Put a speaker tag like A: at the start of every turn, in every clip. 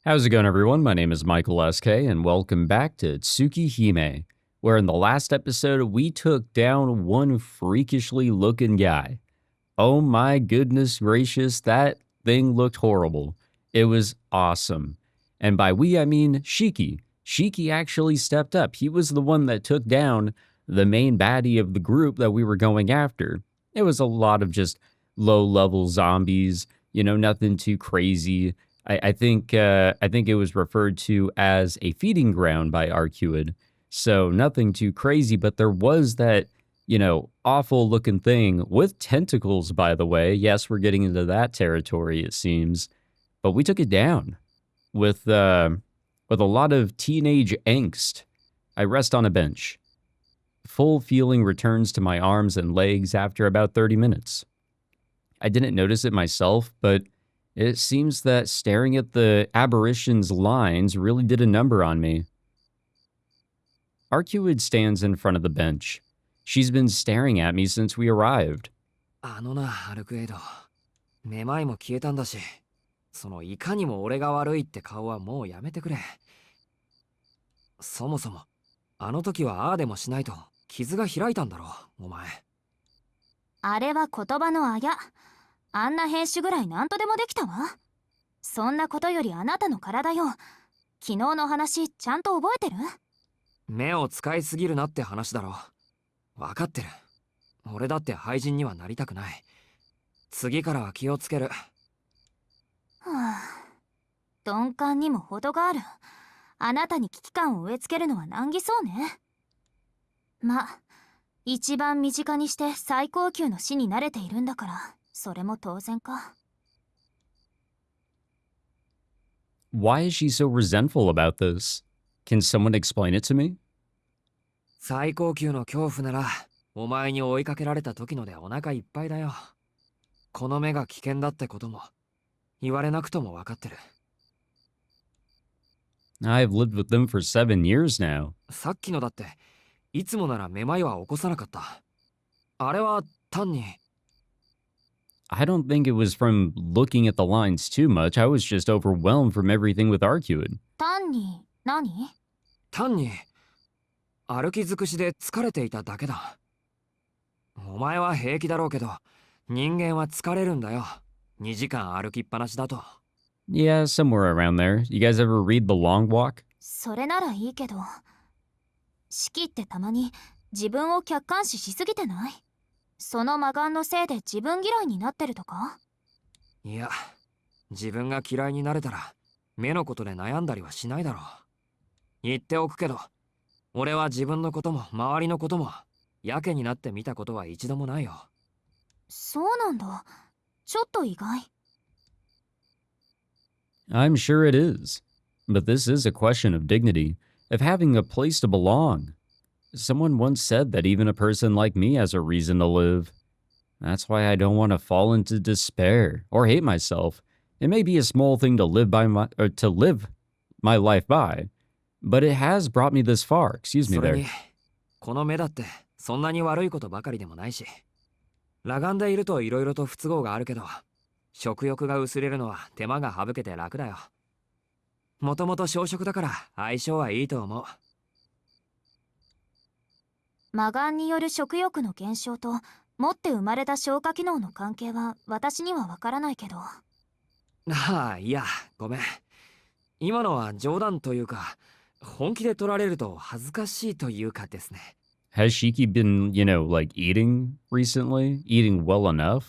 A: How's it going, everyone? My name is Michael SK, and welcome back to TSUKIHIME, where in the last episode we took down one freakishly looking guy. Oh my goodness gracious, that thing looked horrible. It was awesome. And by we, I mean Shiki. Shiki actually stepped up. He was the one that took down the main baddie of the group that we were going after. It was a lot of just low-level zombies, nothing too crazy. I think it was referred to as a feeding ground by Arcuid. So nothing too crazy, but there was that, awful looking thing with tentacles, by the way. Yes, we're getting into that territory, it seems. But we took it down with a lot of teenage angst. I rest on a bench. Full feeling returns to my arms and legs after about 30 minutes. I didn't notice it myself, but it seems that staring at the aberration's lines really did a number on me. Arcuid stands in front of the bench. She's been staring at me since we arrived.
B: あのな、アルクエイド。めまいも消えたんだし、そのいかにも俺が悪いって顔はもうやめてくれ。そもそも、あの時はああでもしないと傷が開いたんだろ、お前。
C: あれは言葉のあや。あんな編集ぐらい何とでもできたわ。そんなことよりあなたの体よ。昨日の話ちゃんと覚えてる？
B: 目を使いすぎるなって話だろ。わかってる。俺だって廃人にはなりたくない。次からは気をつける。
C: はあ、鈍感にも程がある。あなたに危機感を植え付けるのは難儀そうね。ま、一番身近にして最高級の死に慣れているんだから、それも当然か。
A: Why is she so resentful about this? Can someone explain it to me?
B: 最高級の恐怖なら、お前に追いかけられた時のでお腹いっぱいだよ。この目が危険だってことも、言われなくとも分かってる。
A: I've lived with them for 7 years now.
B: さっきのだって、いつもならめまいは起こさなかった。あれは単に。
A: I don't think it was from looking at the lines too much. I was just overwhelmed from everything with Arcuid.
C: 単に、何？
B: 単に、歩き尽くしで疲れていただけだ。お前は平気だろうけど、人間は疲れるんだよ。2時間歩きっぱなしだと。
A: Yeah, somewhere around there. You guys ever read The Long Walk?
C: それならいいけど、四季ってたまに自分を客観視しすぎてない？その魔眼のせいで自分嫌いになってるとか？
B: いや、自分が嫌いになれたら、目のことで悩んだりはしないだろう。言っておくけど、俺は自分のことも周りのことも、やけになって見たことは一度もないよ。
C: そうなんだ。ちょっと意外。
A: I'm sure it is. But this is a question of dignity, of having a place to belong. Someone once said that even a person like me has a reason to live. That's why I don't want to fall into despair or hate myself. It may be a small thing to live my life by, but it has brought me this far. Excuse me
B: それ
A: there.
B: に、この目だってそんなに悪いことばかりでもないし、裸眼でいると色々と不都合があるけど、食欲が薄れるのは手間が省けて楽だよ。もともと小食だから相性はいいと思う。
C: 魔眼による食欲の減少と持って生まれた消化機能の関係は私にはわからないけど。
B: ああ、いや、ごめん。今のは冗談というか、本気で取られると恥ずかしいというかですね。
A: Has Shiki been, like eating recently? Eating well enough?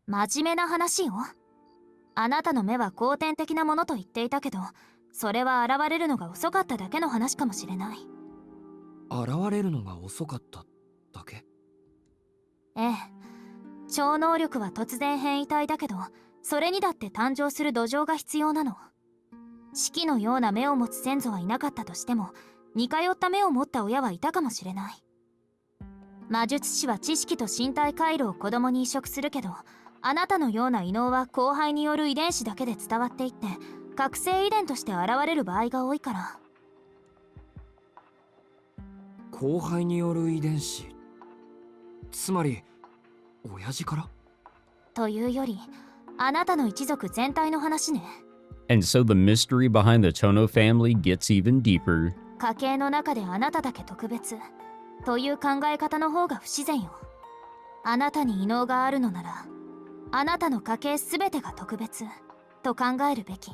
C: 真面目な話よ。あなたの目は後天的なものと言っていたけど、それは現れるのが遅かっただけの話かもしれない。
B: 現れるのが遅かっただけ？
C: ええ。超能力は突然変異体だけど、それにだって誕生する土壌が必要なの。四季のような目を持つ先祖はいなかったとしても、似通った目を持った親はいたかもしれない。魔術師は知識と身体回路を子供に移植するけど、あなたのような異能は交配による遺伝子だけで伝わっていって、覚醒遺伝として現れる場合が多いから。
B: 交配による遺伝子？つまり、親父から？
C: というより、あなたの一族全体の話ね。
A: And so the mystery behind the Tohno family gets even deeper.
C: 家系の中であなただけ特別という考え方の方が不自然よ。あなたに異能があるのなら、あなたの家系すべてが特別と考えるべき。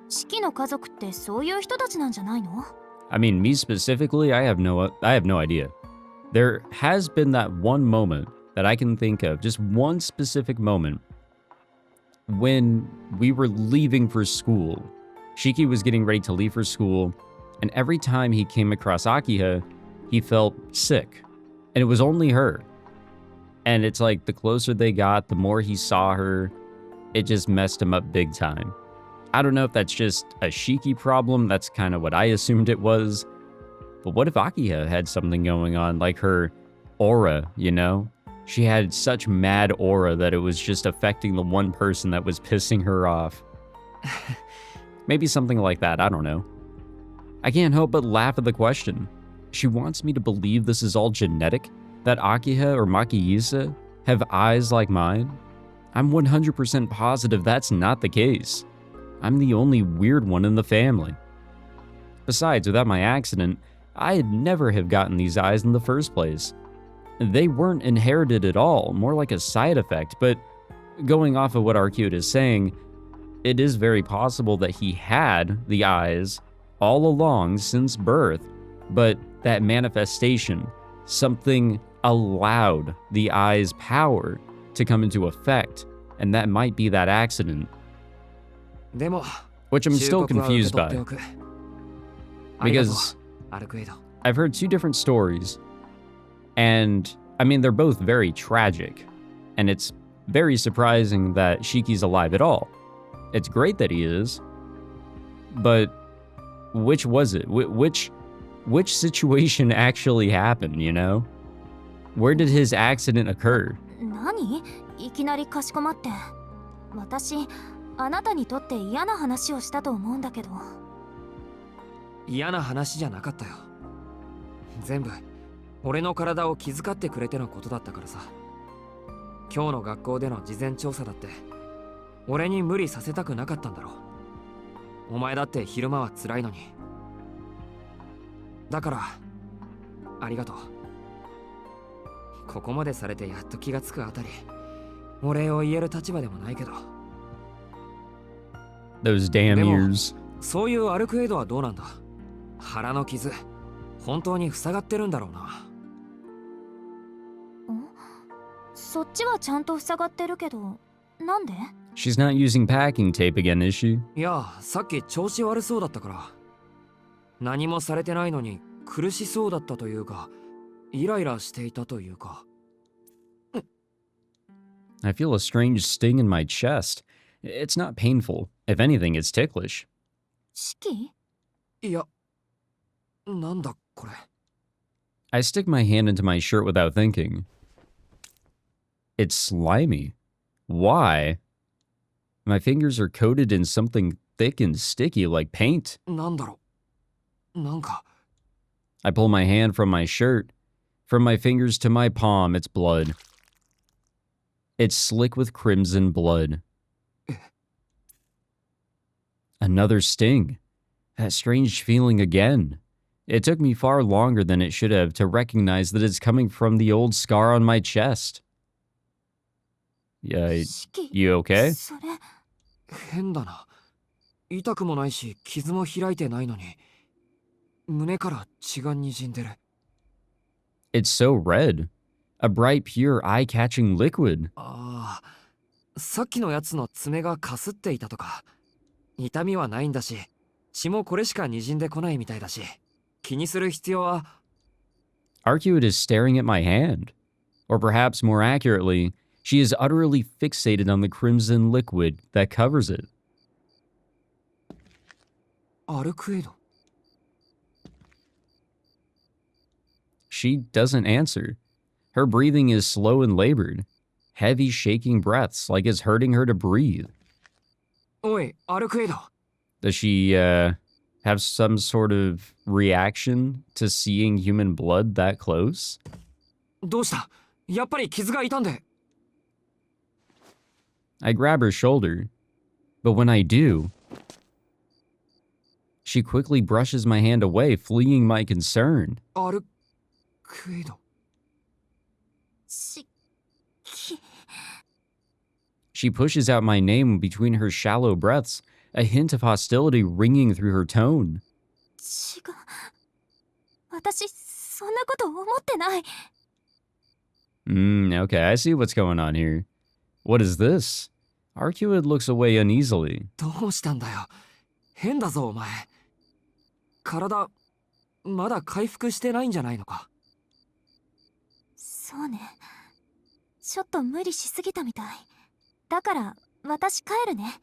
C: 四季の家族ってそういう人たちなんじゃないの？
A: I mean, me specifically, I have no idea. There has been that one moment that I can think of, just one specific moment, when we were leaving for school. Shiki was getting ready to leave for school, and every time he came across Akiha, he felt sick. And it was only her. And it's like the closer they got, the more he saw her, it just messed him up big time. I don't know if that's just a Shiki problem, that's kind of what I assumed it was. But what if Akiha had something going on, like her aura, you know? She had such mad aura that it was just affecting the one person that was pissing her off. Maybe something like that, I don't know. I can't help but laugh at the question. She wants me to believe this is all genetic? That Akiha or Makihisa have eyes like mine? I'm 100% positive that's not the case. I'm the only weird one in the family. Besides, without my accident, I'd never have gotten these eyes in the first place. They weren't inherited at all, more like a side effect, but going off of what Arcute is saying, it is very possible that he had the eyes all along since birth, but that manifestation, something allowed the eye's power to come into effect, and that might be that accident.
B: でも
A: Which I'm still confused by. Because I've heard two different stories, and I mean, they're both very tragic, and it's very surprising that Shiki's alive at all. It's great that he is, but which was it? Which situation actually happened, you know? Where did his accident occur?
C: 何？いきなりかしこまって。私、あなたにとって嫌な話をしたと思うんだけど。
B: 嫌な話じゃなかったよ。全部俺の体を気遣ってくれてのことだったからさ。今日の学校での事前調査だって俺に無理させたくなかったんだろう。お前だって昼間は辛いのに。だからありがとう。ここまでされてやっと気がつくあたり、お礼を言える立場でもないけど。
A: Those damn ears.
B: そういうアルクエイドはどうなんだ？腹の傷、本当に塞がってるんだろうな。
C: そっちはちゃんと塞がってるけど、なんで？
A: She's not using packing tape again, is she?
B: いや、さっき調子悪そうだったから。何もされてないのに苦しそうだったというか、イライラしていたというか。
A: I feel a strange sting in my chest. It's not painful. If anything, it's ticklish.
C: 四季？
B: いや、なんだこれ。
A: I stick my hand into my shirt without thinking. It's slimy. Why? My fingers are coated in something thick and sticky like paint.
B: なんだろう。なんか。
A: I pull my hand from my shirt. From my fingers to my palm, it's blood. It's slick with crimson blood. Another sting. That strange feeling again. It took me far longer than it should have to recognize that it's coming from the old scar on my chest. Yeah, you okay?
C: それ。
B: 変だな。痛くもないし、傷も開いてないのに、胸から血が滲んでる。
A: It's so red. A bright, pure, eye-catching liquid.
B: ああ、さっきのやつの爪がかすっていたとか。痛みはないんだし、血もこれしか滲んでこないみたいだし、気にする必要は。
A: Arcute is staring at my hand. Or perhaps more accurately, she is utterly fixated on the crimson liquid that covers it.
B: アルクエイド。
A: She doesn't answer. Her breathing is slow and labored. Heavy, shaking breaths like it's hurting her to breathe.
B: おい、アルクエイド。
A: Does she, have some sort of reaction to seeing human blood that close?
B: どうした？やっぱり傷が痛んで。
A: I grab her shoulder, But when I do, she quickly brushes my hand away, fleeing my concern.
B: アルクエド。
C: し、
A: She pushes out my name between her shallow breaths, a hint of hostility ringing through her tone.
C: 違う。私、そんなこと思ってない。
A: Okay, I see what's going on here. What is this? Arcuid looks away uneasily.
B: どうしたんだよ。変だぞお前。体、まだ回復してないんじゃないのか。
C: そうね。ちょっと無理しすぎたみたい。だから、私帰るね。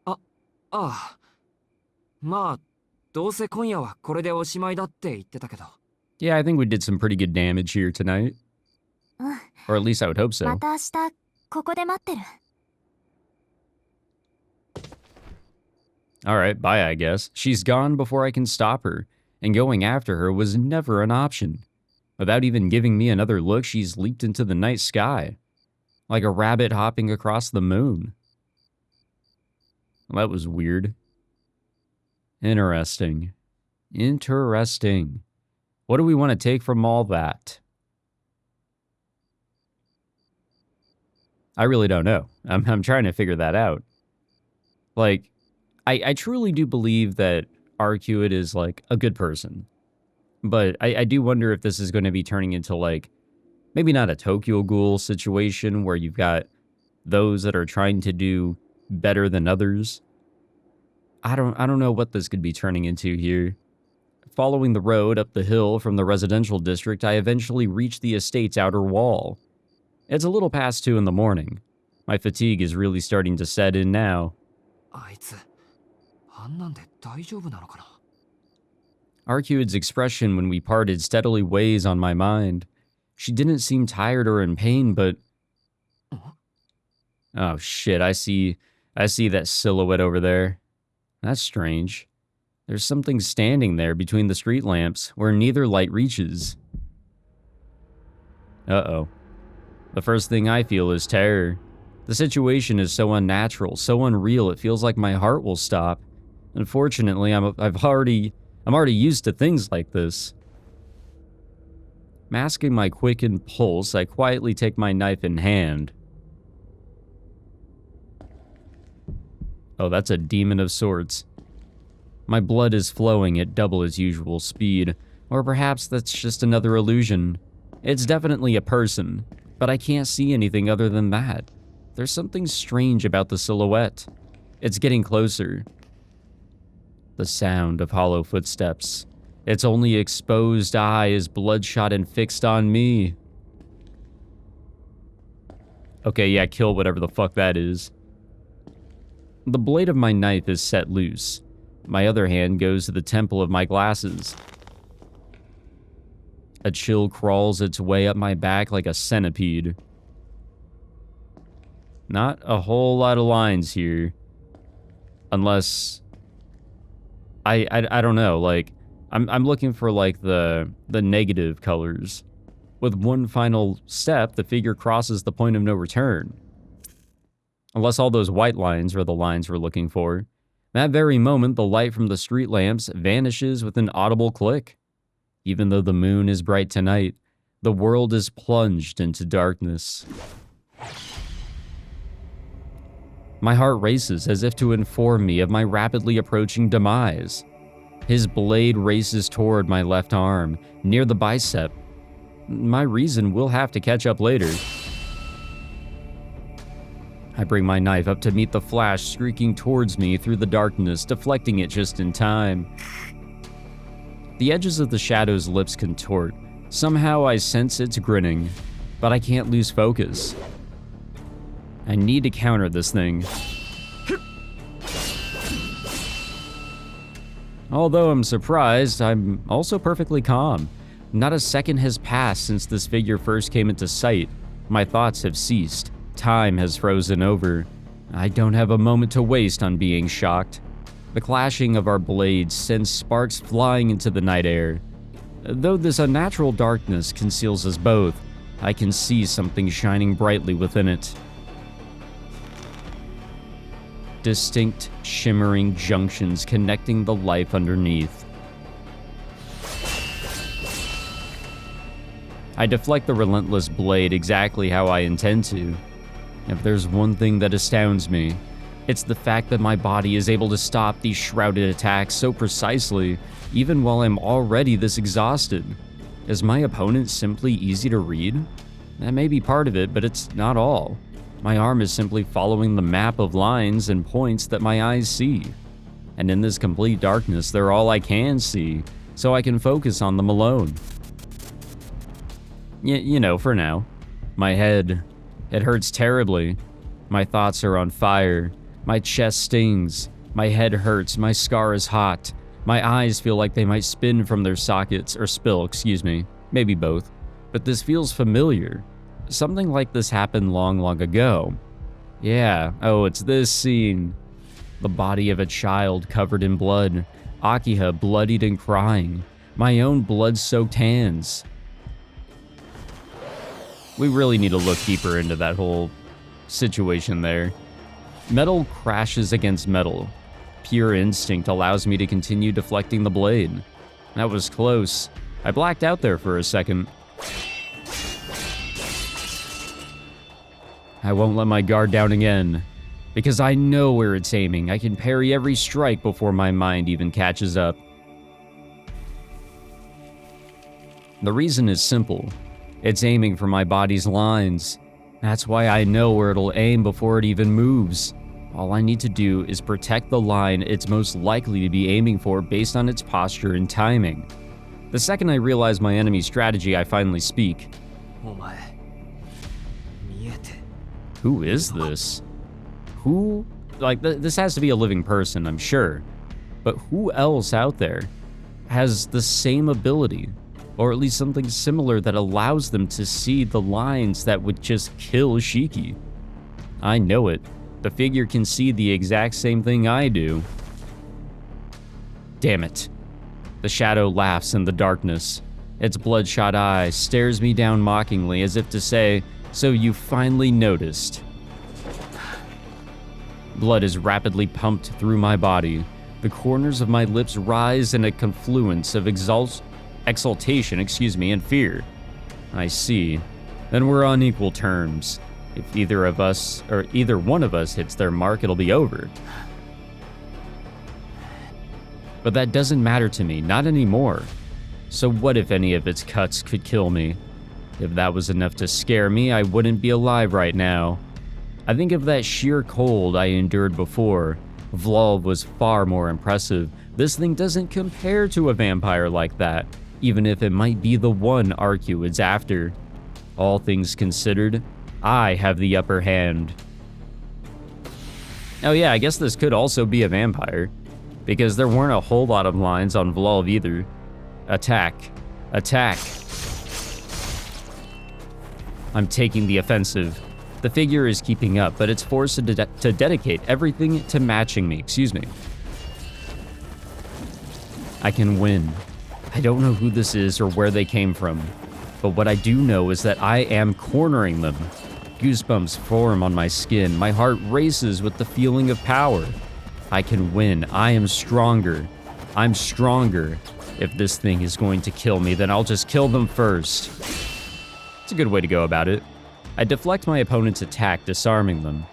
B: ああ。まあ、どうせ今夜はこれでおしまいだって言ってたけど。
A: Yeah, I think we did some pretty good damage here tonight.
C: うん。
A: Or at least I would hope so.
C: また明日、ここで待ってる。
A: Alright, bye, I guess. She's gone before I can stop her, and going after her was never an option. Without even giving me another look, she's leaped into the night sky, like a rabbit hopping across the moon. Well, that was weird. Interesting. Interesting. What do we want to take from all that? I really don't know. I'm trying to figure that out. Like, I truly do believe that Arcuid is, like, a good person. But I do wonder if this is going to be turning into, like, maybe not a Tokyo Ghoul situation where you've got those that are trying to do better than others. I don't know what this could be turning into here. Following the road up the hill from the residential district, I eventually reach the estate's outer wall. It's a little past 2 in the morning. My fatigue is really starting to set in now.
B: あいつ、あんなんで大丈夫なのかな。
A: Arcuid's expression when we parted steadily weighs on my mind. She didn't seem tired or in pain, but... Oh shit, I see that silhouette over there. That's strange. There's something standing there between the street lamps where neither light reaches. Uh-oh. The first thing I feel is terror. The situation is so unnatural, so unreal, it feels like my heart will stop. Unfortunately, I'm already used to things like this. Masking my quickened pulse, I quietly take my knife in hand. Oh, that's a demon of sorts. My blood is flowing at double its usual speed, or perhaps that's just another illusion. It's definitely a person, but I can't see anything other than that. There's something strange about the silhouette. It's getting closer. The sound of hollow footsteps. Its only exposed eye is bloodshot and fixed on me. Okay, yeah, kill whatever the fuck that is. The blade of my knife is set loose. My other hand goes to the temple of my glasses. A chill crawls its way up my back like a centipede. Not a whole lot of lines here. Unless... I don't know, like... I'm looking for, like, the negative colors. With one final step, the figure crosses the point of no return. Unless all those white lines are the lines we're looking for. That very moment, the light from the street lamps vanishes with an audible click. Even though the moon is bright tonight, the world is plunged into darkness. My heart races as if to inform me of my rapidly approaching demise. His blade races toward my left arm, near the bicep. My reason will have to catch up later. I bring my knife up to meet the flash streaking towards me through the darkness, deflecting it just in time. The edges of the shadow's lips contort. Somehow I sense it's grinning, but I can't lose focus. I need to counter this thing. Although I'm surprised, I'm also perfectly calm. Not a second has passed since this figure first came into sight. My thoughts have ceased. Time has frozen over. I don't have a moment to waste on being shocked. The clashing of our blades sends sparks flying into the night air. Though this unnatural darkness conceals us both, I can see something shining brightly within it. distinct, shimmering junctions connecting the life underneath. I deflect the relentless blade exactly how I intend to. If there's one thing that astounds me, it's the fact that my body is able to stop these shrouded attacks so precisely, even while I'm already this exhausted. Is my opponent simply easy to read? That may be part of it, but it's not all. My arm is simply following the map of lines and points that my eyes see. And in this complete darkness, they're all I can see, so I can focus on them alone. You know, for now. My head, it hurts terribly. My thoughts are on fire. My chest stings. My head hurts. My scar is hot. My eyes feel like they might spin from their sockets, or spill, excuse me. Maybe both. But this feels familiar. Something like this happened long, long ago. Yeah, oh, it's this scene. The body of a child covered in blood. Akiha bloodied and crying. My own blood-soaked hands. We really need to look deeper into that whole situation there. Metal crashes against metal. Pure instinct allows me to continue deflecting the blade. That was close. I blacked out there for a second. I won't let my guard down again, because I know where it's aiming. I can parry every strike before my mind even catches up. The reason is simple. It's aiming for my body's lines. That's why I know where it'll aim before it even moves. All I need to do is protect the line it's most likely to be aiming for based on its posture and timing. The second I realize my enemy's strategy, I finally speak. Who is this? Who? Like, this has to be a living person, I'm sure. But who else out there has the same ability? Or at least something similar that allows them to see the lines that would just kill Shiki. I know it. The figure can see the exact same thing I do. Damn it. The shadow laughs in the darkness. Its bloodshot eye stares me down mockingly as if to say, "So you finally noticed." Blood is rapidly pumped through my body. The corners of my lips rise in a confluence of exultation, and fear. I see. Then we're on equal terms. If either one of us hits their mark, it'll be over. But that doesn't matter to me, not anymore. So what if any of its cuts could kill me? If that was enough to scare me, I wouldn't be alive right now. I think of that sheer cold I endured before. Vlov was far more impressive. This thing doesn't compare to a vampire like that, even if it might be the one Arcu is after. All things considered, I have the upper hand. Oh yeah, I guess this could also be a vampire, because there weren't a whole lot of lines on Vlov either. Attack. Attack. I'm taking the offensive. The figure is keeping up, but it's forced to dedicate everything to matching me, I can win. I don't know who this is or where they came from, but what I do know is that I am cornering them. Goosebumps form on my skin. My heart races with the feeling of power. I can win. I am stronger. I'm stronger. If this thing is going to kill me, then I'll just kill them first. It's a good way to go about it. I deflect my opponent's attack, disarming them.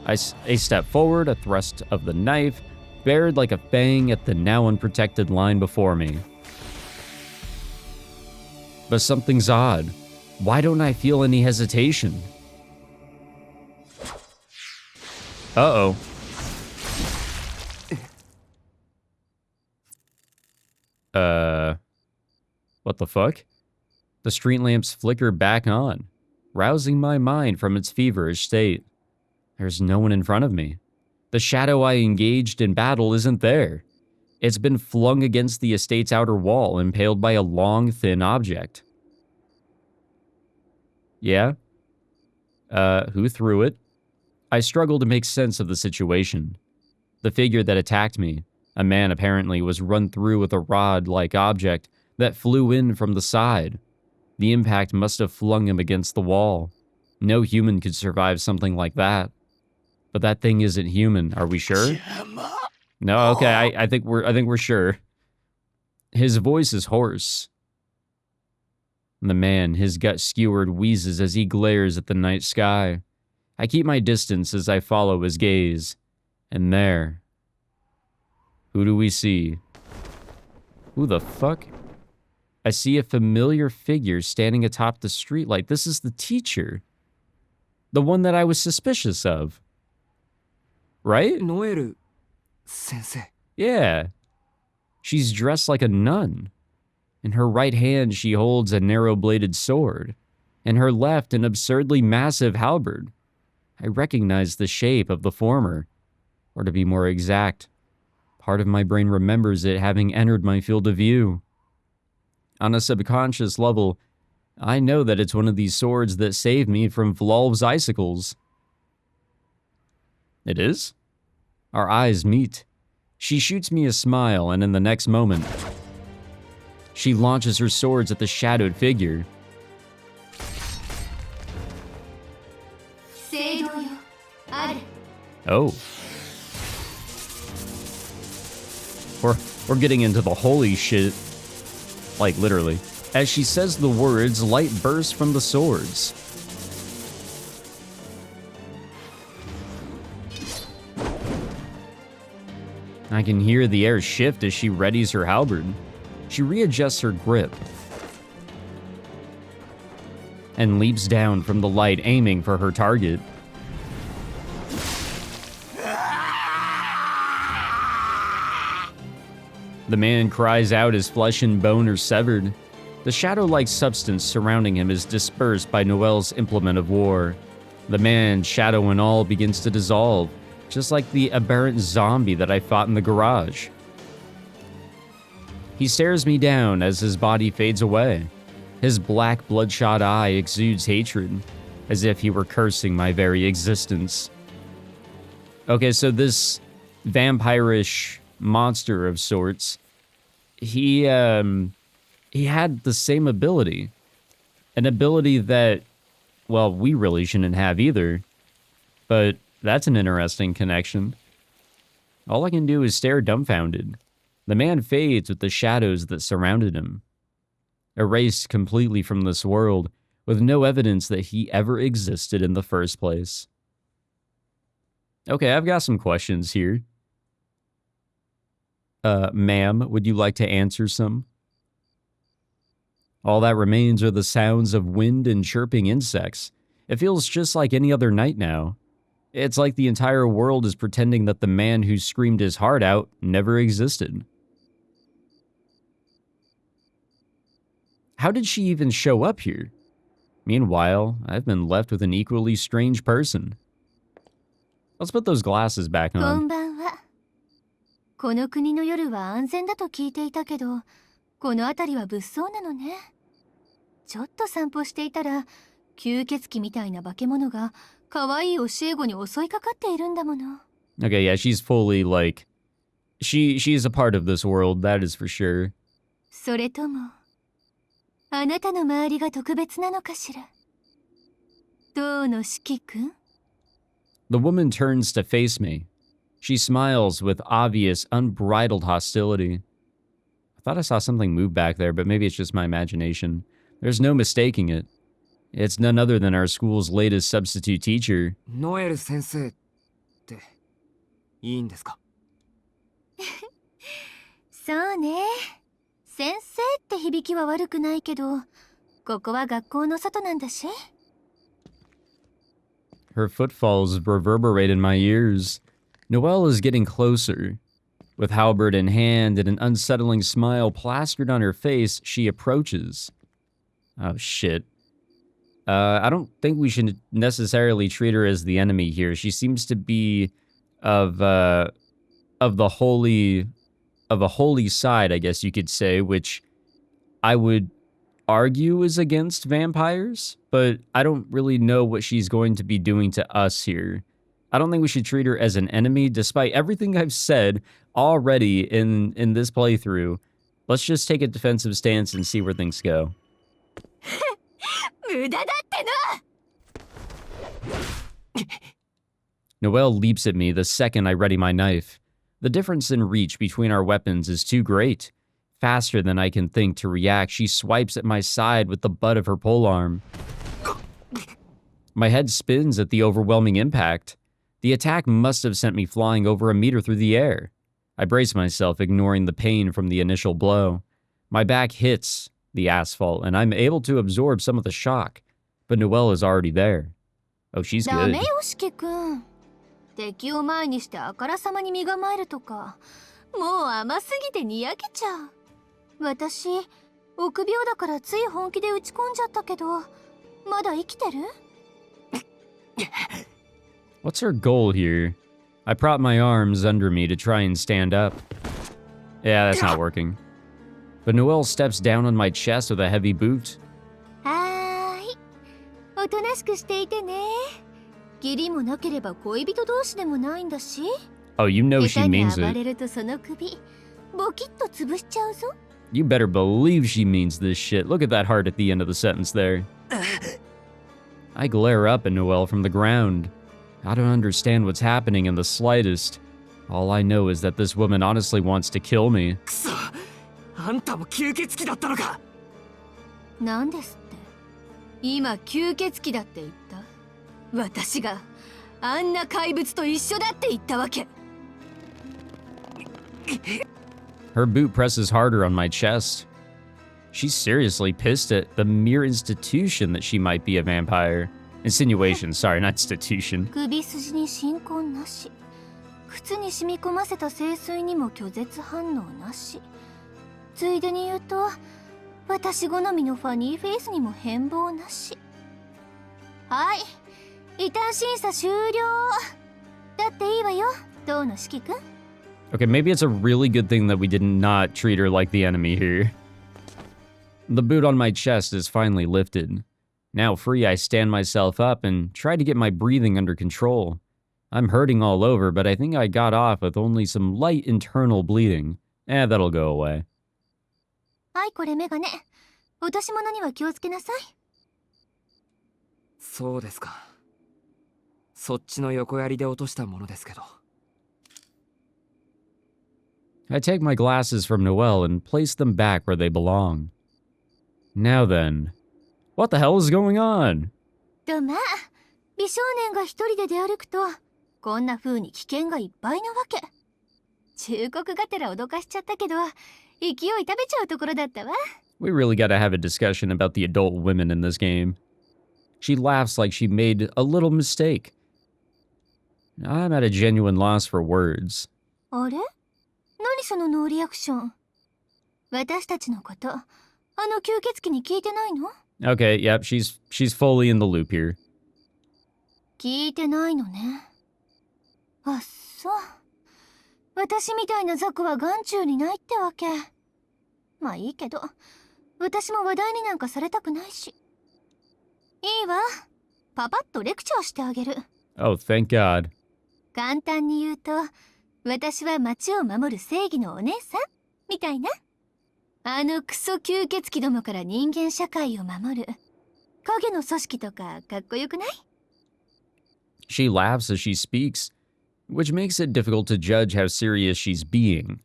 A: A step forward, a thrust of the knife, bared like a fang at the now unprotected line before me. But something's odd. Why don't I feel any hesitation? Uh-oh. What the fuck? The street lamps flicker back on, rousing my mind from its feverish state. There's no one in front of me. The shadow I engaged in battle isn't there. It's been flung against the estate's outer wall, impaled by a long, thin object. Yeah? Who threw it? I struggle to make sense of the situation. The figure that attacked me, a man apparently, was run through with a rod-like object that flew in from the side. The impact must have flung him against the wall. No human could survive something like that. But that thing isn't human. Are we sure? No, okay, I think we're sure. His voice is hoarse. The man, his gut skewered, wheezes as he glares at the night sky. I keep my distance as I follow his gaze. And there... who do we see? Who the fuck? I see a familiar figure standing atop the streetlight. This is the teacher. The one that I was suspicious of. Right?
B: Noel sensei.
A: Yeah. She's dressed like a nun. In her right hand, she holds a narrow-bladed sword. In her left, an absurdly massive halberd. I recognize the shape of the former. Or to be more exact, part of my brain remembers it having entered my field of view. On a subconscious level, I know that it's one of these swords that saved me from Vlolv's icicles. It is? Our eyes meet. She shoots me a smile, and in the next moment, she launches her swords at the shadowed figure. Oh. We're getting into the holy shit. Like, literally. As she says the words, light bursts from the swords. I can hear the air shift as she readies her halberd. She readjusts her grip and leaps down from the light, aiming for her target. The man cries out as flesh and bone are severed. The shadow-like substance surrounding him is dispersed by Noel's implement of war. The man, shadow and all, begins to dissolve, just like the aberrant zombie that I fought in the garage. He stares me down as his body fades away. His black, bloodshot eye exudes hatred, as if he were cursing my very existence. Okay, so this vampirish monster of sorts, he had the same ability. An ability that, well, we really shouldn't have either. But that's an interesting connection. All I can do is stare dumbfounded. The man fades with the shadows that surrounded him, erased completely from this world, with no evidence that he ever existed in the first place. Okay, I've got some questions here. Ma'am, would you like to answer some? All that remains are the sounds of wind and chirping insects. It feels just like any other night now. It's like the entire world is pretending that the man who screamed his heart out never existed. How did she even show up here? Meanwhile, I've been left with an equally strange person. Let's put those glasses back on.
C: この国の夜は安全だと聞いていたけど、この辺りは物騒なのね。ちょっと散歩していたら、吸血鬼みたいな化け物が可愛い教え子に襲いかかっているんだもの。
A: Okay, yeah, she's fully like, she's a part of this world, that is for sure.
C: それとも、あなたの周りが特別なのかしら。どうの四季君?
A: The woman turns to face me. She smiles with obvious, unbridled hostility. I thought I saw something move back there, but maybe it's just my imagination. There's no mistaking it. It's none other than our school's latest substitute teacher.
B: Noel 先生っていいんですか?
C: そうね。先生って響きは悪くないけど、ここは学校の外なんだし。
A: Her footfalls reverberate in my ears. Noel is getting closer. With halberd in hand and an unsettling smile plastered on her face, she approaches. Oh, shit. I don't think we should necessarily treat her as the enemy here. She seems to be of a holy side, I guess you could say, which I would argue is against vampires, but I don't really know what she's going to be doing to us here. I don't think we should treat her as an enemy, despite everything I've said already in this playthrough. Let's just take a defensive stance and see where things go. Noel leaps at me the second I ready my knife. The difference in reach between our weapons is too great. Faster than I can think to react, she swipes at my side with the butt of her polearm. My head spins at the overwhelming impact. The attack must have sent me flying over a meter through the air. I brace myself, ignoring the pain from the initial blow. My back hits the asphalt, and I'm able to absorb some of the shock. But Noel is already there. Oh, she's
C: ダ
A: good.
C: メよシキ君。敵を前にしてあからさまに身構えるとか、もう甘すぎてにやけちゃう。私、臆病だからつい本気で打ち込んじゃったけど、まだ生きてる？
A: What's her goal here? I prop my arms under me to try and stand up. Yeah, that's not working. But Noel steps down on my chest with a heavy boot.
C: はーい。おとなしくしていてね。義理もなければ恋人同士でもないんだし。
A: Oh, you know
C: 下
A: she
C: 手に
A: means
C: 暴
A: it.
C: れるとその首、ボキッと潰しちゃうぞ。
A: You better believe she means this shit. Look at that heart at the end of the sentence there. I glare up at Noel from the ground. I don't understand what's happening in the slightest. All I know is that this woman honestly wants to kill me.
B: くそ、あんたも吸血鬼だったのか。
C: なんですって？今吸血鬼だって言った？私があんな怪物と一緒だって言ったわけ。
A: Her boot presses harder on my chest. She's seriously pissed at the mere institution that she might be a vampire. Insinuation, sorry, not institution.
C: 首筋に進行なし。靴に染み込ませた聖水にも拒絶反応なし。ついでに言うと、私好みのファニーフェイスにも変貌なし。はい、異端審査終了。だっていいわよ、どうの四季君。
A: Okay, maybe it's a really good thing that we did not treat her like the enemy here. The boot on my chest is finally lifted. Now free, I stand myself up and try to get my breathing under control. I'm hurting all over, but I think I got off with only some light internal bleeding. That'll go away.
C: はい、これメガネ。落とし物には気をつけなさい。
B: そうですか。そっちの横槍で落としたものですけど。
A: I take my glasses from Noel and place them back where they belong. Now then, what the hell is going on?
C: とまあ、美少年が一人で出歩くと、こんな風に危険がいっぱいなわけ。忠告がてら脅かしちゃったけど、勢い食べちゃうところだったわ。
A: We really gotta have a discussion about the adult women in this game. She laughs like she made a little mistake. I'm at a genuine loss for words.
C: あれ？何そのノーリアクション。私たちのこと、あの吸血鬼に聞いてないの？
A: Okay, yep, she's fully in the loop here.
C: 聞いてないのね。あっそう。私みたいな雑魚は眼中にないってわけ。まあいいけど、私も話題になんかされたくないし。いいわ。パパッとレクチャーしてあげる。
A: Oh, thank God.
C: 簡単に言うと、私は町を守る正義のお姉さんみたいな。あのクソ吸血鬼どもから人間社会を守る影の組織とかかっこよくない？
A: She laughs as she speaks, which makes it difficult to judge how serious she's being.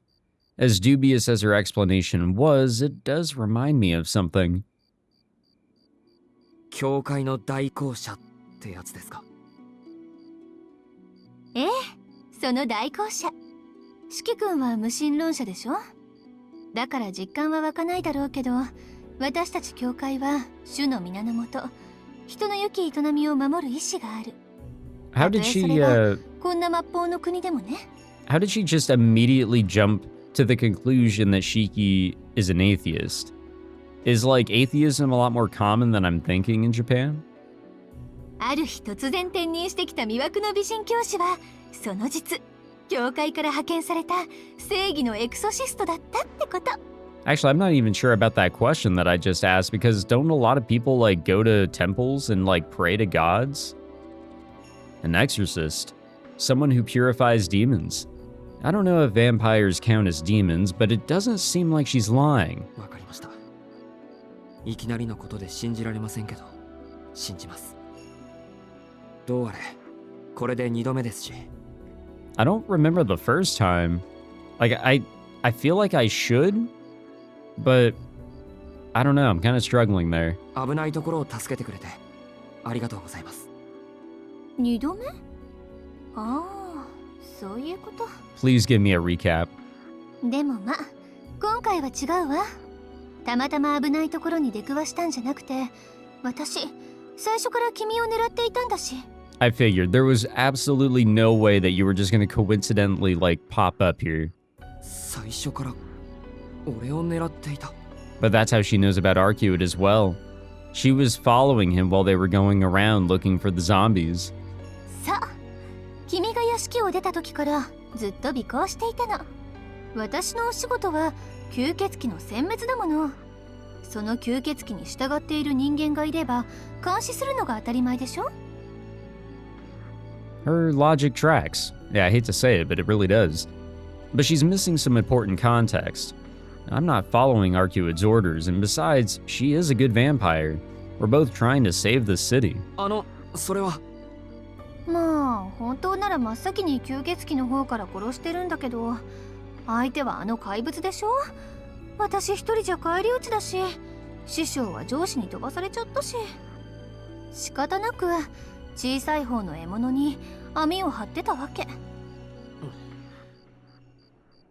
A: As dubious as her explanation was, it does remind me of something.
B: 教会の代行者ってやつですか。
C: ええ、その代行者。四季君は無神論者でしょ？だから実感は湧かないだろうけど、私たち教会は主の皆のもと、人の良き営みを守る意志がある。
A: How did she,
C: こんな末法の国でもね。
A: how did she just immediately jump to the conclusion that Shiki is an atheist? Is like atheism a lot more common than I'm thinking in Japan?
C: ある日突然転任してきた魅惑の美人教師は、その実、教会から派遣された正義のエクソシストだったってこと。
A: Actually, I'm not even sure about that question that I just asked because don't a lot of people like go to temples and like pray to gods? An exorcist, someone who purifies demons. I don't know if vampires count as demons, but it doesn't seem like she's lying.
B: わかりました。いきなりのことで信じられませんけど、信じます。どうあれ、これで2度目ですし。
A: I don't remember the first time. Like, I feel like I should, but I don't know. I'm kind of struggling there.
B: 危ないところを助けてくれてありがとうございます。
C: 2度目？ああ、そういうこと。
A: Please give me a recap.
C: でもまあ、今回は違うわ。たまたま危ないところに出くわしたんじゃなくて、私、最初から君を狙っていたんだし。
A: I figured there was absolutely no way that you were just going to coincidentally like pop up here.
B: 最初から俺を狙っていた。
A: But that's how she knows about Arcuate as well. She was following him while they were going around looking for the zombies.
C: さあ、君が屋敷を出た時からずっと尾行していたの。私のお仕事は吸血鬼の殲滅だもの。その吸血鬼に従っている人間がいれば監視するのが当たり前でしょ。
A: Her logic tracks. Yeah, I hate to say it, but it really does. But she's missing some important context. I'm not following Arcuate's orders, and besides, she is a good vampire. We're both trying to save the city.
B: それは。
C: まあ、本当なら真っ先に吸血鬼の方から殺してるんだけど、相手はあの怪物でしょ。私一人じゃ返り討ちだし、師匠は上司に飛ばされちゃったし。仕方なく小さい方の獲物に網を張ってたわけ。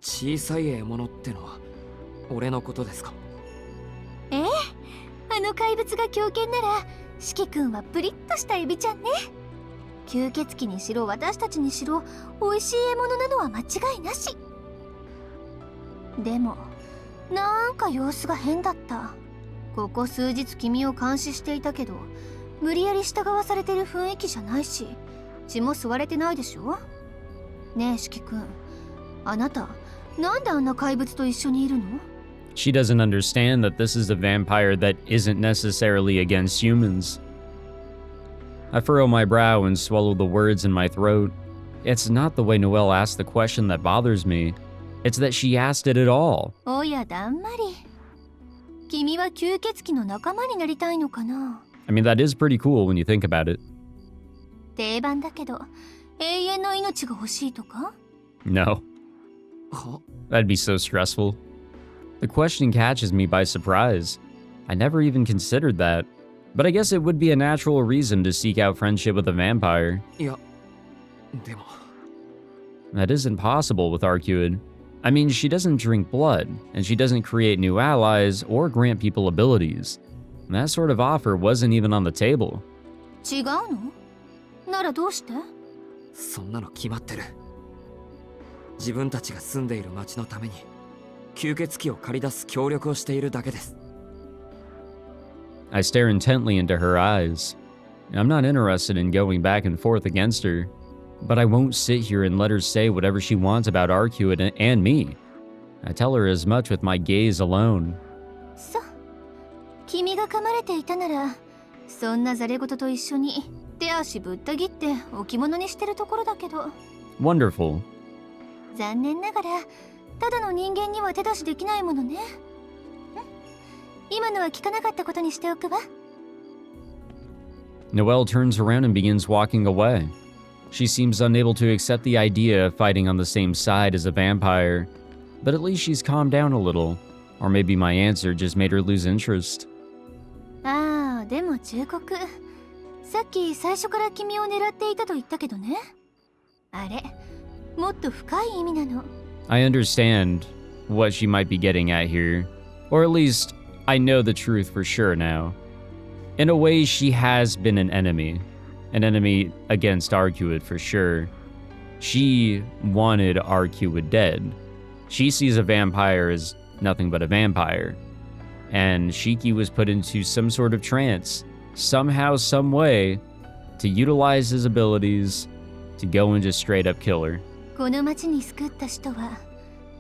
B: 小さい獲物ってのは俺のことですか？
C: ええ、あの怪物が狂犬なら四季君はプリッとしたエビちゃんね。吸血鬼にしろ私たちにしろ美味しい獲物なのは間違いなし。でもなんか様子が変だった。ここ数日君を監視していたけど、無理やり従わされてる雰囲気じゃないし、血も吸われてないでしょ。ねえ四季君、あなたなんであんな怪物と一緒にいるの？
A: She doesn't understand that this is a vampire that isn't necessarily against humans. I furrow my brow and swallow the words in my throat. It's not the way Noel asked the question that bothers me. It's that she asked it at all.
C: おやだんまり。君は吸血鬼の仲間になりたいのかな？
A: I mean, that is pretty cool when you think about it.
C: 定番だけど、永遠の命が欲しいとか？
A: No.
B: は？
A: That'd be so stressful. The question catches me by surprise. I never even considered that. But I guess it would be a natural reason to seek out friendship with a vampire.
B: いや、でも。
A: That isn't possible with Arcuate. I mean, she doesn't drink blood, and she doesn't create new allies or grant people abilities. That sort of offer wasn't even on the table.
C: 違うの？ならどうして？
B: そんなの決まってる。自分たちが住んでいる町のために吸血鬼を借り出す協力をしているだけです。
A: I stare intently into her eyes. I'm not interested in going back and forth against her, but I won't sit here and let her say whatever she wants about Arcuate and me. I tell her as much with my gaze alone.
C: そう。君が噛まれていたなら、そんなザレ言と一緒に手足ぶった切って置物にしてるところだけど。
A: Wonderful.
C: 残念ながら、ただの人間には手出しできないものね。今のは聞かなかったことにしておくわ。
A: Noel turns around and begins walking away. She seems unable to accept the idea of fighting on the same side as a vampire, but at least she's calmed down a little, or maybe my answer just made her lose interest.
C: ああ、でも忠告。さっき最初から君を狙っていたと言ったけどね。あれ、もっと深い意味なの。
A: I understand what she might be getting at here, or at least I know the truth for sure now. In a way, she has been an enemy against Arcuate for sure. She wanted Arcuate dead. She sees a vampire as nothing but a vampire. And Shiki was put into some sort of trance, somehow, some way, to utilize his abilities to go and just straight up kill her.
C: この町に救った人は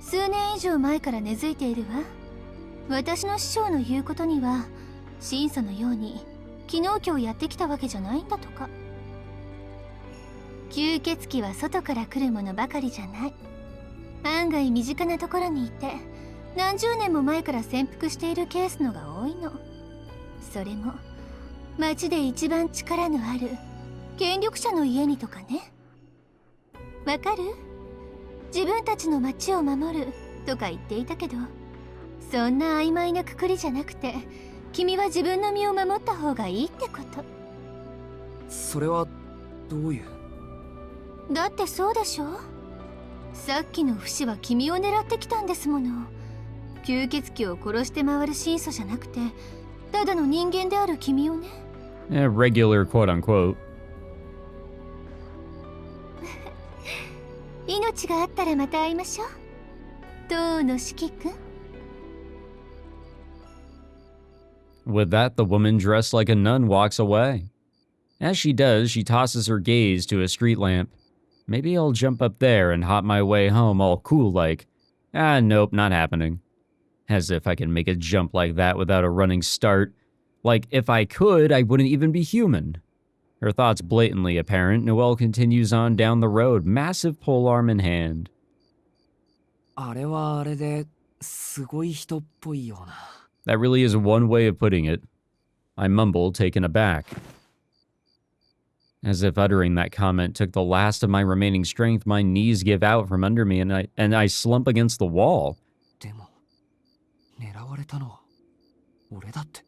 C: 数年以上前から根付いているわ。私の師匠の言うことには、神祖のように昨日今日やってきたわけじゃないんだとか。吸血鬼は外から来るものばかりじゃない。案外身近なところにいて、何十年も前から潜伏しているケースのが多いの。それも町で一番力のある権力者の家にとかね。わかる？自分たちの町を守るとか言っていたけど、そんな曖昧なくくりじゃなくて、君は自分の身を守った方がいいってこと。
B: それはどういう？
C: だってそうでしょ。さっきの不死は君を狙ってきたんですもの。吸血鬼を殺して回る神祖じゃなくて、ただの人間である君をね。
A: Regular quote unquote.
C: 命があったらまた会いましょう。当の四季君。
A: With that, the woman dressed like a nun walks away. As she does, she tosses her gaze to a street lamp. Maybe I'll jump up there and hop my way home all cool like. Nope, not happening. As if I can make a jump like that without a running start. Like, if I could, I wouldn't even be human. Her thoughts blatantly apparent, Noel continues on down the road, massive polearm in hand.
B: あれはあれですごい人っぽいような。
A: That really is one way of putting it. I mumble, taken aback. As if uttering that comment took the last of my remaining strength, my knees give out from under me and I slump against the wall.
B: でも、狙われたのは俺だって。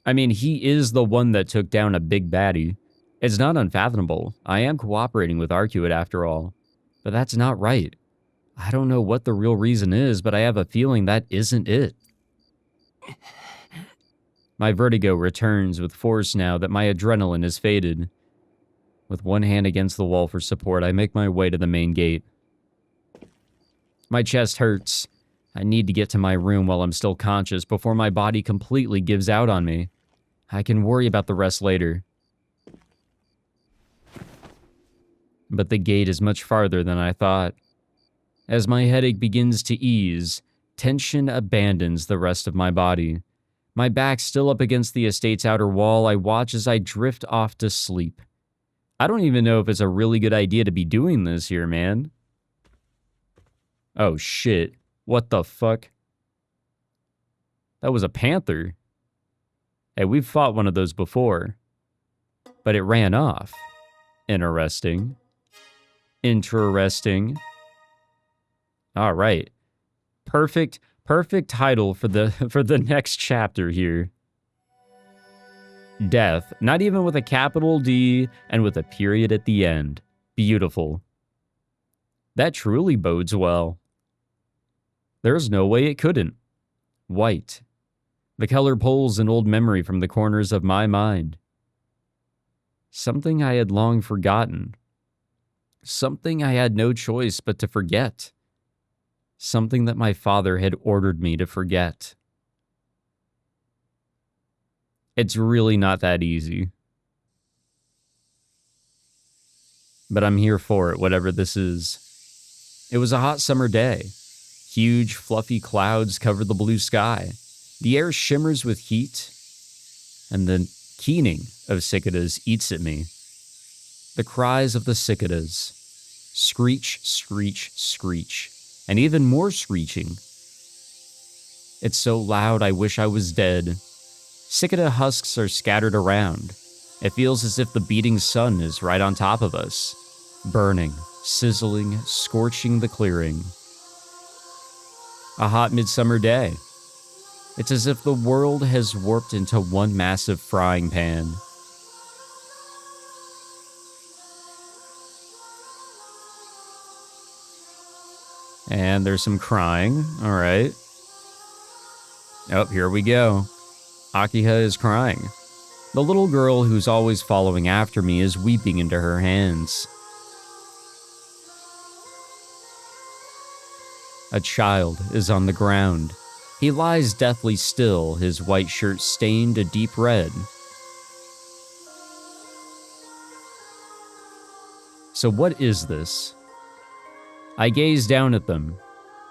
A: I mean, he is the one that took down a big baddie. It's not unfathomable. I am cooperating with Arcuate after all. But that's not right. I don't know what the real reason is, but I have a feeling that isn't it. My vertigo returns with force now that my adrenaline is faded. With one hand against the wall for support, I make my way to the main gate. My chest hurts. I need to get to my room while I'm still conscious before my body completely gives out on me. I can worry about the rest later. But the gate is much farther than I thought. As my headache begins to ease, tension abandons the rest of my body. My back still up against the estate's outer wall, I watch as I drift off to sleep. I don't even know if it's a really good idea to be doing this here, man. Oh shit. What the fuck? That was a panther. Hey, we've fought one of those before. But it ran off. Interesting. Interesting. Alright. Perfect title for the next chapter here. Death, not even with a capital D and with a period at the end. Beautiful. That truly bodes well. There's no way it couldn't. White. The color pulls an old memory from the corners of my mind. Something I had long forgotten. Something I had no choice but to forget. Something that my father had ordered me to forget. It's really not that easy. But I'm here for it, whatever this is. It was a hot summer day. Huge, fluffy clouds cover the blue sky. The air shimmers with heat, and the keening of cicadas eats at me. The cries of the cicadas. Screech, screech, screech. And even more screeching. It's so loud I wish I was dead. Cicada husks are scattered around. It feels as if the beating sun is right on top of us. Burning, sizzling, scorching the clearing. A hot midsummer day. It's as if the world has warped into one massive frying pan. And there's some crying. All right. Oh, here we go. Akiha is crying. The little girl who's always following after me is weeping into her hands. A child is on the ground. He lies deathly still, his white shirt stained a deep red. So what is this? I gaze down at them.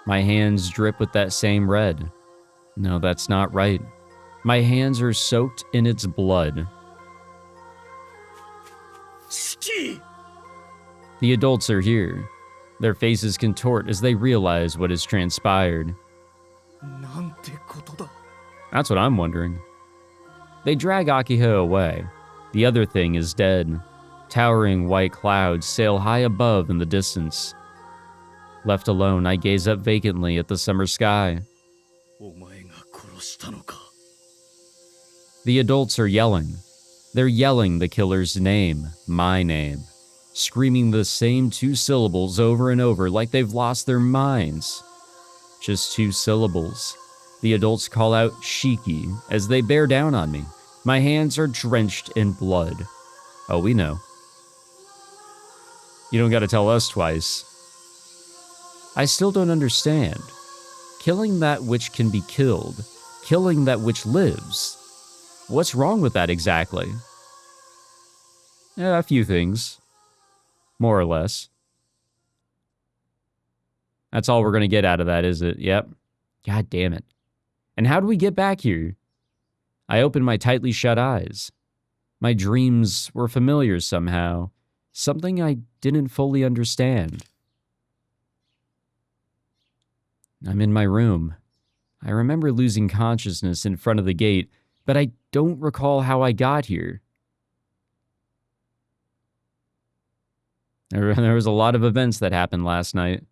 A: My hands drip with that same red. No, that's not right. My hands are soaked in its blood.
B: Shiki!
A: The adults are here. Their faces contort as they realize what has transpired. That's what I'm wondering. They drag Akiha away. The other thing is dead. Towering white clouds sail high above in the distance. Left alone, I gaze up vacantly at the summer sky.
D: お前が殺したのか。
A: The adults are yelling. They're yelling the killer's name, my name, screaming the same 2 syllables over and over like they've lost their minds. Just 2 syllables. The adults call out Shiki as they bear down on me. My hands are drenched in blood. Oh, we know. You don't gotta tell us twice. I still don't understand. Killing that which can be killed, killing that which lives. What's wrong with that exactly? A few things. More or less. That's all we're gonna get out of that, is it? Yep. God damn it. And how do we get back here? I opened my tightly shut eyes. My dreams were familiar somehow. Something I didn't fully understand. I'm in my room. I remember losing consciousness in front of the gate, but I don't recall how I got here. There was a lot of events that happened last night.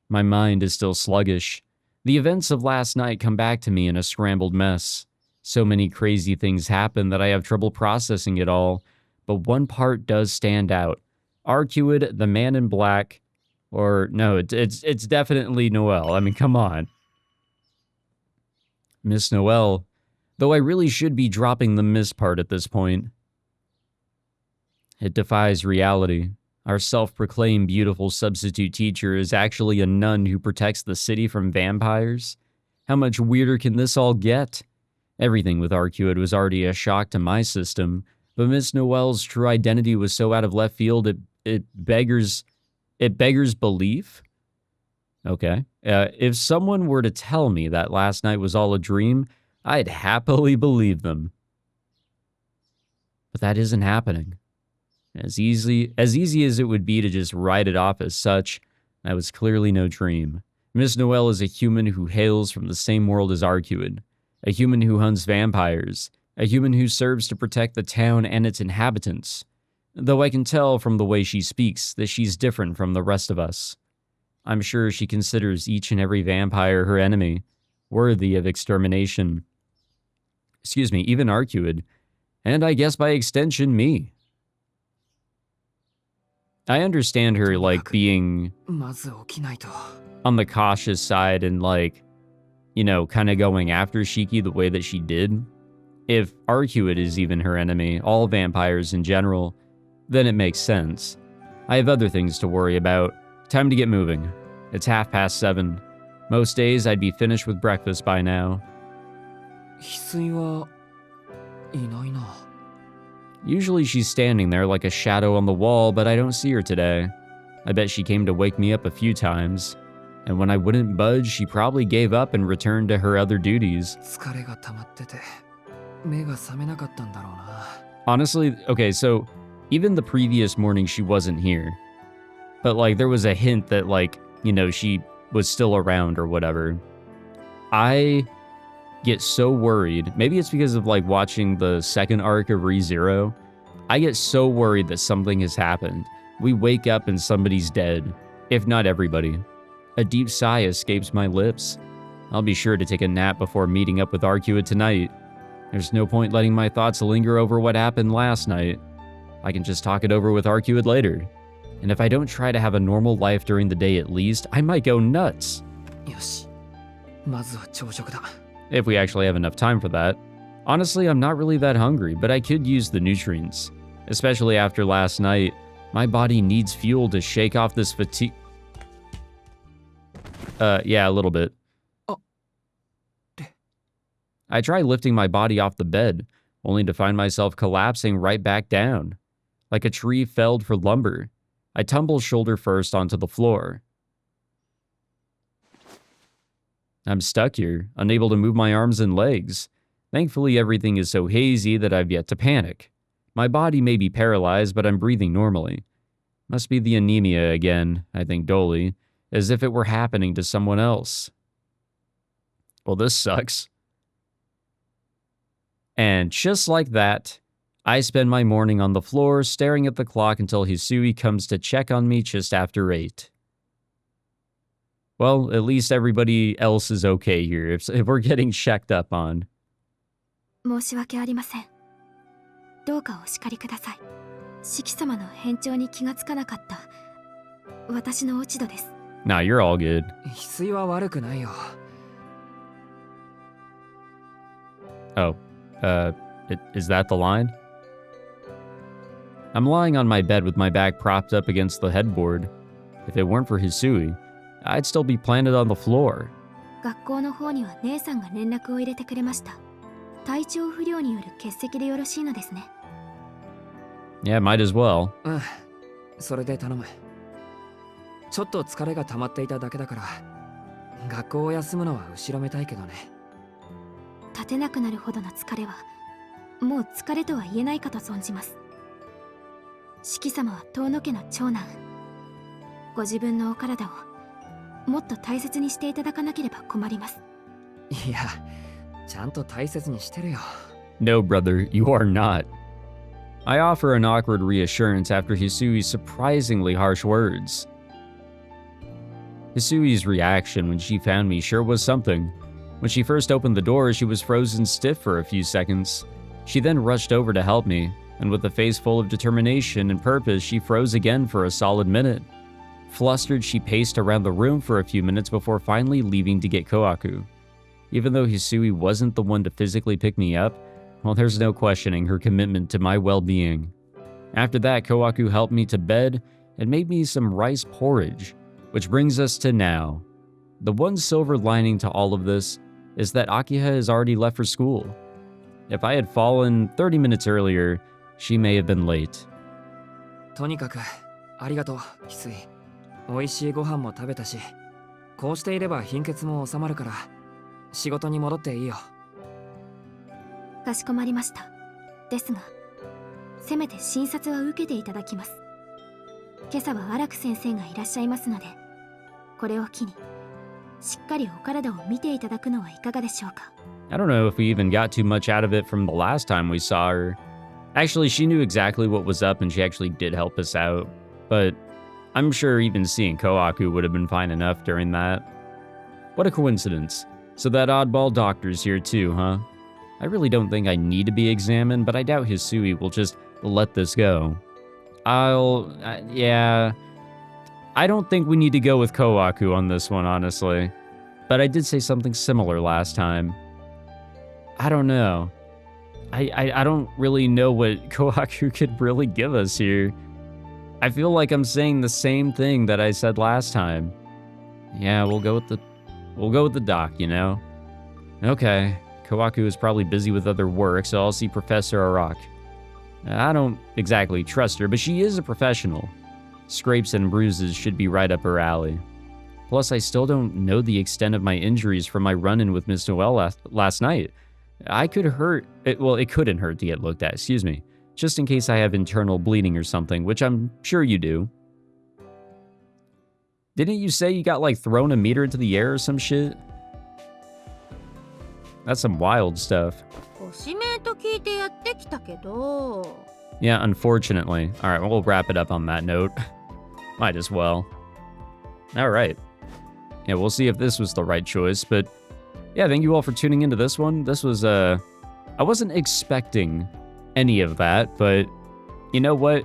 A: My mind is still sluggish. The events of last night come back to me in a scrambled mess. So many crazy things happen that I have trouble processing it all, but one part does stand out. Arcuid, the man in black, or no, it's definitely Noel. I mean, come on. Miss Noel, though I really should be dropping the miss part at this point. It defies reality. Our self-proclaimed beautiful substitute teacher is actually a nun who protects the city from vampires. How much weirder can this all get? Everything with Arcuid was already a shock to my system, but Miss Noel's true identity was so out of left field it beggars belief. Okay. If someone were to tell me that last night was all a dream, I'd happily believe them. But that isn't happening. As easy as it would be to just write it off as such, that was clearly no dream. Miss Noel is a human who hails from the same world as Arcuid, a human who hunts vampires, a human who serves to protect the town and its inhabitants. Though I can tell from the way she speaks that she's different from the rest of us. I'm sure she considers each and every vampire her enemy, worthy of extermination. Excuse me, even Arcuid, and I guess by extension me. I understand her, like, being on the cautious side and, like, you know, kind of going after Shiki the way that she did. If Arcuid is even her enemy, all vampires in general, then it makes sense. I have other things to worry about. Time to get moving. It's 7:30. Most days I'd be finished with breakfast by now. Usually she's standing there like a shadow on the wall, but I don't see her today. I bet she came to wake me up a few times. And when I wouldn't budge, she probably gave up and returned to her other duties. Honestly, okay, so even the previous morning she wasn't here. But like there was a hint that like, you know, she was still around or whatever. I get so worried. Maybe it's because of like watching the second arc of ReZero. I get so worried that something has happened. We wake up and somebody's dead, if not everybody. A deep sigh escapes my lips. I'll be sure to take a nap before meeting up with Arcuid tonight. There's no point letting my thoughts linger over what happened last night. I can just talk it over with Arcuid later. And if I don't try to have a normal life during the day at least, I might go nuts. If we actually have enough time for that. Honestly, I'm not really that hungry, but I could use the nutrients. Especially after last night, my body needs fuel to shake off this fatigue. Yeah, a little bit. I try lifting my body off the bed, only to find myself collapsing right back down. Like a tree felled for lumber. I tumble shoulder first onto the floor. I'm stuck here, unable to move my arms and legs. Thankfully, everything is so hazy that I've yet to panic. My body may be paralyzed, but I'm breathing normally. Must be the anemia again, I think dully, as if it were happening to someone else. Well, this sucks. And just like that, I spend my morning on the floor, staring at the clock until Hisui comes to check on me just after 8. Well, at least everybody else is okay here if we're getting checked up on.
C: 申し訳ありません。どうかお叱りください。四季様の変調に気がつかなかった私の落ち度です。
A: Nah, you're all good.
B: 翡翠は悪くないよ。
A: Oh, is that the line? I'm lying on my bed with my back propped up against the headboard. If it weren't for Hisui, I'd still be planted on the floor.
C: 学校の方には姉さんが連絡を入れてくれました。体調不良による欠席でよろしいのですね。
A: Yeah, might as well.
B: うん、それで頼む。ちょっと疲れが溜まっていただけだから、学校を休むのは後ろめたいけどね。
C: 立てなくなるほどの疲れは、もう疲れとは言えないかと存じます。四季様は遠野家の長男。ご自分のお体をもっと大切にしていただかなければ困ります。
B: いや、ちゃんと大切にしてるよ。
A: No, brother, you are not. I offer an awkward reassurance after Hisui's surprisingly harsh words. Hisui's reaction when she found me sure was something. When she first opened the door, she was frozen stiff for a few seconds. She then rushed over to help me, and with a face full of determination and purpose, she froze again for a solid minute. Flustered, she paced around the room for a few minutes before finally leaving to get Kohaku. Even though Hisui wasn't the one to physically pick me up, well, there's no questioning her commitment to my well-being. After that, Kohaku helped me to bed and made me some rice porridge, which brings us to now. The one silver lining to all of this is that Akiha has already left for school. If I had fallen 30 minutes earlier, she may have been late.
B: とにかくありがとう、翡翠。美味しいご飯も食べたし、こうしていれば貧血も収まるから、仕事に戻っていいよ。
C: かしこまりました。ですが、せめて診察は受けていただきます。今朝は荒木先生がいらっしゃいますので、これを機にしっかりお体を見ていただくのはいかがでしょうか。
A: I don't know if we even got too much out of it from the last time we saw her. Actually, she knew exactly what was up and she actually did help us out. But I'm sure even seeing Kohaku would have been fine enough during that. What a coincidence. So that oddball doctor's here too, huh? I really don't think I need to be examined, but I doubt Hisui will just let this go. Yeah. I don't think we need to go with Kohaku on this one, honestly. But I did say something similar last time. I don't know. I don't really know what Kohaku could really give us here. I feel like I'm saying the same thing that I said last time. Yeah, we'll go with the doc, you know? Okay. Kohaku is probably busy with other work, so I'll see Professor Arak. I don't exactly trust her, but she is a professional. Scrapes and bruises should be right up her alley. Plus, I still don't know the extent of my injuries from my run-in with Miss Noel last night. It couldn't hurt to get looked at, excuse me. Just in case I have internal bleeding or something, which I'm sure you do. Didn't you say you got, like, thrown a meter into the air or some shit? That's some wild stuff. Yeah, unfortunately. Alright, we'll wrap it up on that note. Might as well. Alright. Yeah, we'll see if this was the right choice, but yeah, thank you all for tuning into this one. This was, I wasn't expecting any of that, but you know what?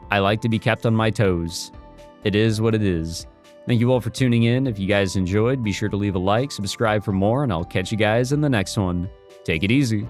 A: I like to be kept on my toes. It is what it is. Thank you all for tuning in. If you guys enjoyed, be sure to leave a like, subscribe for more, and I'll catch you guys in the next one. Take it easy.